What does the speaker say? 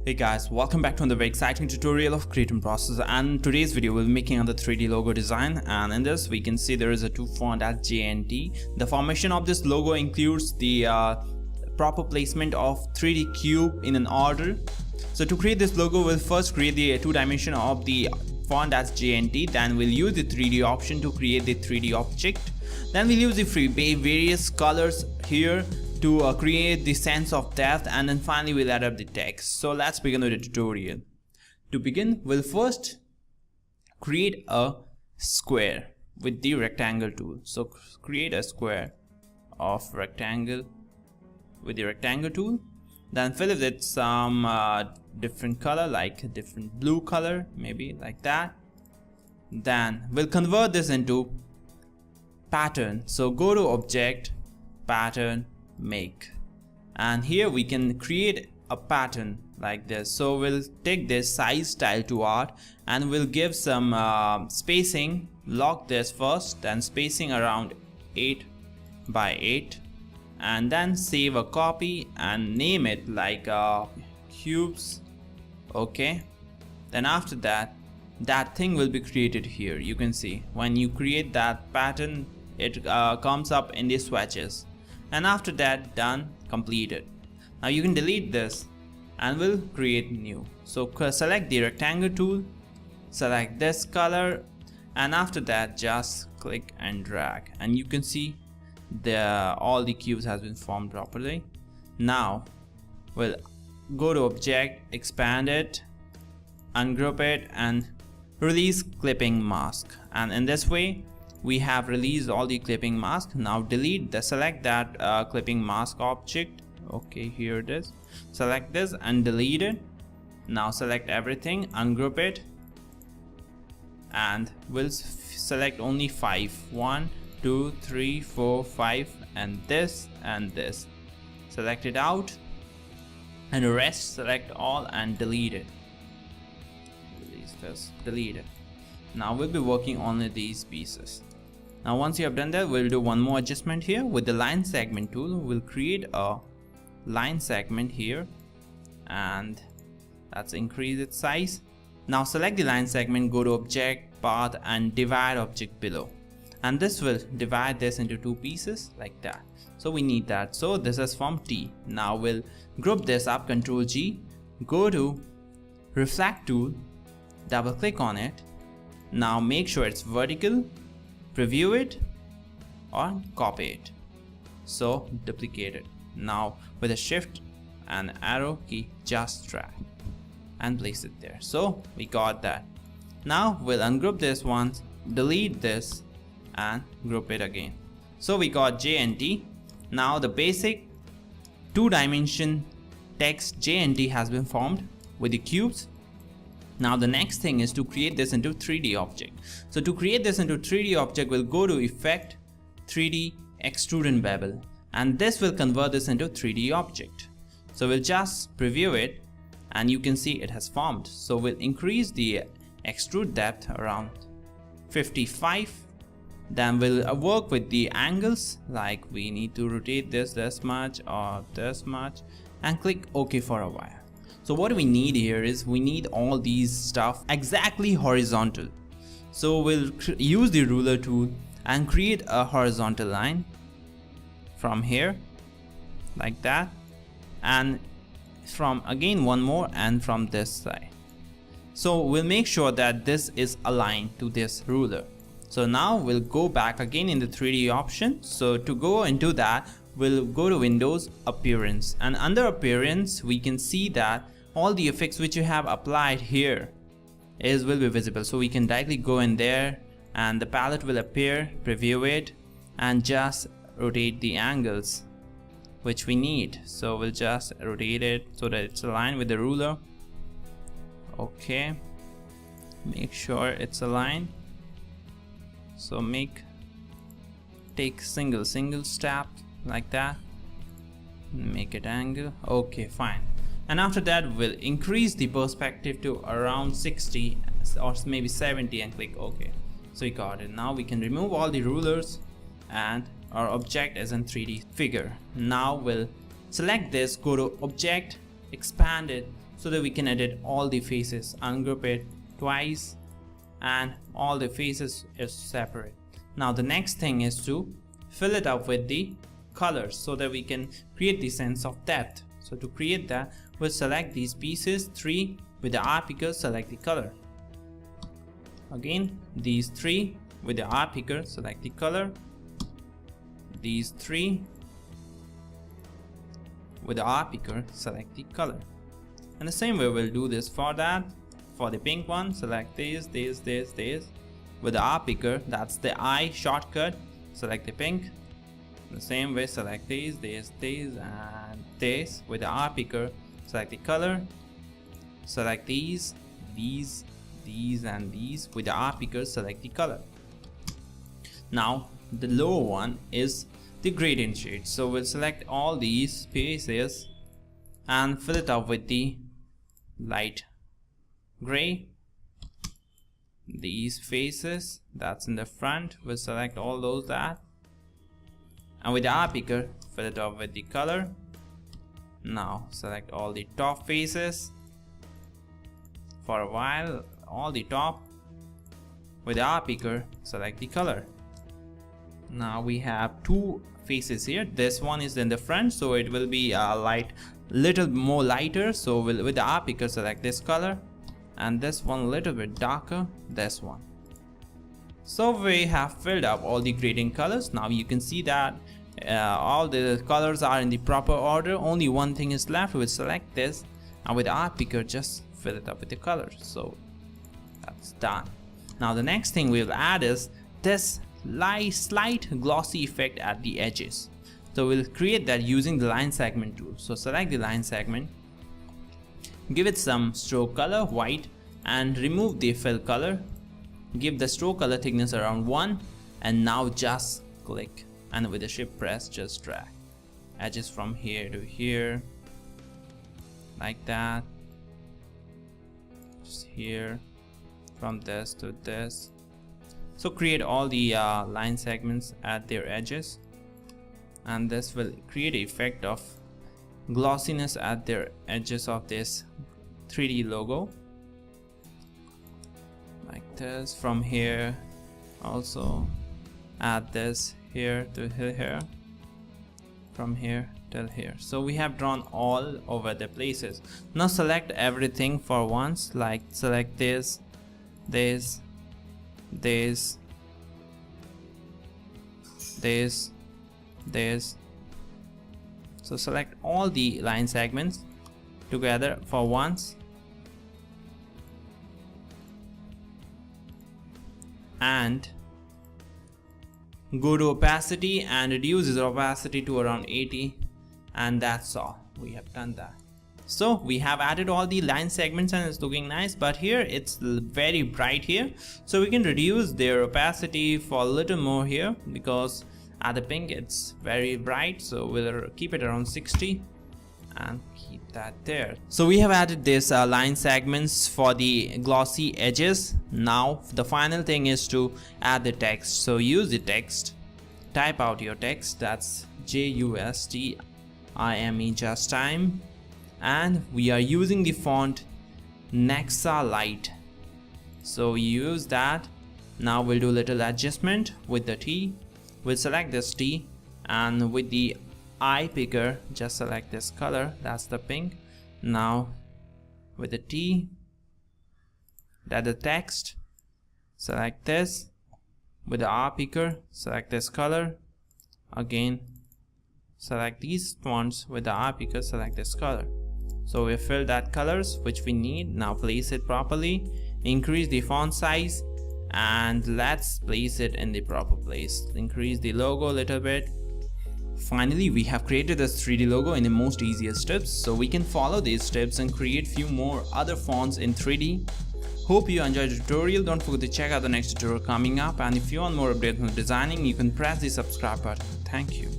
Hey guys, welcome back to another very exciting tutorial of Create and Process, and today's video we'll be making another 3D logo design. And in this we can see there is a two font as JNT. The formation of this logo includes the proper placement of 3D cube in an order. So to create this logo, we'll first create the two dimension of the font as JNT, then we'll use the 3D option to create the 3D object. Then we'll use the various colors here to create the sense of depth, and then finally we'll add up the text. So let's begin with the tutorial. To begin, we'll first create a square with the rectangle tool. So create a square of rectangle with the rectangle tool, then fill it with some different color, like a different blue color, maybe like that. Then we'll convert this into pattern. So go to object, pattern, make, and here we can create a pattern like this. So we'll take this size style to art and we'll give some spacing, lock this first, then spacing around 8 by 8, and then save a copy and name it like cubes. Okay, then after that, that thing will be created here. You can see when you create that pattern, it comes up in the swatches. And after that, done, completed. Now you can delete this and we'll create new. So select the rectangle tool, select this color, and after that just click and drag, and you can see all the cubes has been formed properly. Now we'll go to object, expand it, ungroup it, and release clipping mask, and in this way we have released all the clipping mask. Now select that clipping mask object. Okay, here it is. Select this and delete it. Now select everything, ungroup it, and we'll select only 5. 1, 2, 3, 4, 5, and this and this. Select it out, and the rest select all and delete it. Release this, delete it. Now we'll be working only these pieces. Now once you have done that, we'll do one more adjustment here. With the line segment tool, we'll create a line segment here, and let's increase its size. Now select the line segment, go to object, path, and divide object below, and this will divide this into two pieces like that. So we need that, so this is from T. Now we'll group this up, Ctrl G, go to reflect tool, double click on it. Now make sure it's vertical, preview it or copy it, so duplicate it. Now with a shift and arrow key, just drag and place it there. So we got that. Now we'll ungroup this once, delete this and group it again. So we got J and T. Now the basic two-dimension text J and T has been formed with the cubes. Now the next thing is to create this into 3D object. So to create this into 3D object, we'll go to Effect, 3D, Extrude and Bevel, and this will convert this into 3D object. So we'll just preview it, and you can see it has formed. So we'll increase the extrude depth around 55. Then we'll work with the angles, like we need to rotate this much or this much, and click OK for a while. So what we need here is we need all these stuff exactly horizontal. So we'll use the ruler tool and create a horizontal line from here like that, and from again one more, and from this side. So we'll make sure that this is aligned to this ruler. So now we'll go back again in the 3D option. So to go into that, we'll go to Windows, Appearance, and under Appearance we can see that all the effects which you have applied here will be visible. So we can directly go in there and the palette will appear, preview it, and just rotate the angles which we need. So we'll just rotate it so that it's aligned with the ruler. Okay, make sure it's aligned. So take single step like that, make it angle. Okay, fine. And after that, we'll increase the perspective to around 60 or maybe 70 and click OK. So we got it. Now we can remove all the rulers and our object is in 3D figure. Now we'll select this, go to object, expand it, so that we can edit all the faces, ungroup it twice, and all the faces is separate. Now the next thing is to fill it up with the colors so that we can create the sense of depth. So to create that, we'll select these pieces 3 with the R picker, select the color. Again these 3 with the R picker, select the color. These 3 with the R picker, select the color. And the same way we'll do this for that. For the pink one, select this with the R picker, that's the I shortcut, select the pink. The same way select this and this with the R picker, select the color. Select these and these with the R picker, select the color. Now the lower one is the gradient shade, so we'll select all these spaces and fill it up with the light gray. These faces that's in the front, we'll select all those that, and with the R picker fill it up with the color. Now select all the top faces for a while, all the top with the R picker, select the color. Now we have 2 faces here. This one is in the front, so it will be little more lighter, so we'll, with the R picker, select this color, and this one a little bit darker, this one. So we have filled up all the gradient colors. Now you can see that all the colors are in the proper order. Only one thing is left. We'll select this and with the R picker just fill it up with the colors. So that's done. Now the next thing we'll add is this slight glossy effect at the edges. So we'll create that using the line segment tool. So select the line segment, give it some stroke color white, and remove the fill color. Give the stroke color thickness around 1, and now just click, and with the shift press just drag edges from here to here like that, just here, from this to this. So create all the line segments at their edges, and this will create an effect of glossiness at their edges of this 3D logo like this. From here also add this here to here, from here till here. So we have drawn all over the places. Now select everything for once, like select this, so select all the line segments together for once, and go to opacity and reduce its opacity to around 80, and that's all. We have done that. So we have added all the line segments and it's looking nice, but here it's very bright here, so we can reduce their opacity for a little more here, because at the pink it's very bright, so we'll keep it around 60 and keep that there. So we have added this line segments for the glossy edges. Now the final thing is to add the text. So use the text, type out your text, that's JUSTIME, just time, and we are using the font Nexa Light, so use that. Now we'll do a little adjustment with the T. We'll select this T, and with the I picker just select this color, that's the pink. Now with the T, that's the text, select this. With the R picker select this color, again select these fonts. With the R picker select this color. So we filled that colors which we need. Now place it properly, increase the font size, and let's place it in the proper place. Increase the logo a little bit. Finally, we have created this 3D logo in the most easiest steps, so we can follow these steps and create few more other fonts in 3D. Hope you enjoyed the tutorial. Don't forget to check out the next tutorial coming up, and if you want more updates on designing, you can press the subscribe button. Thank you.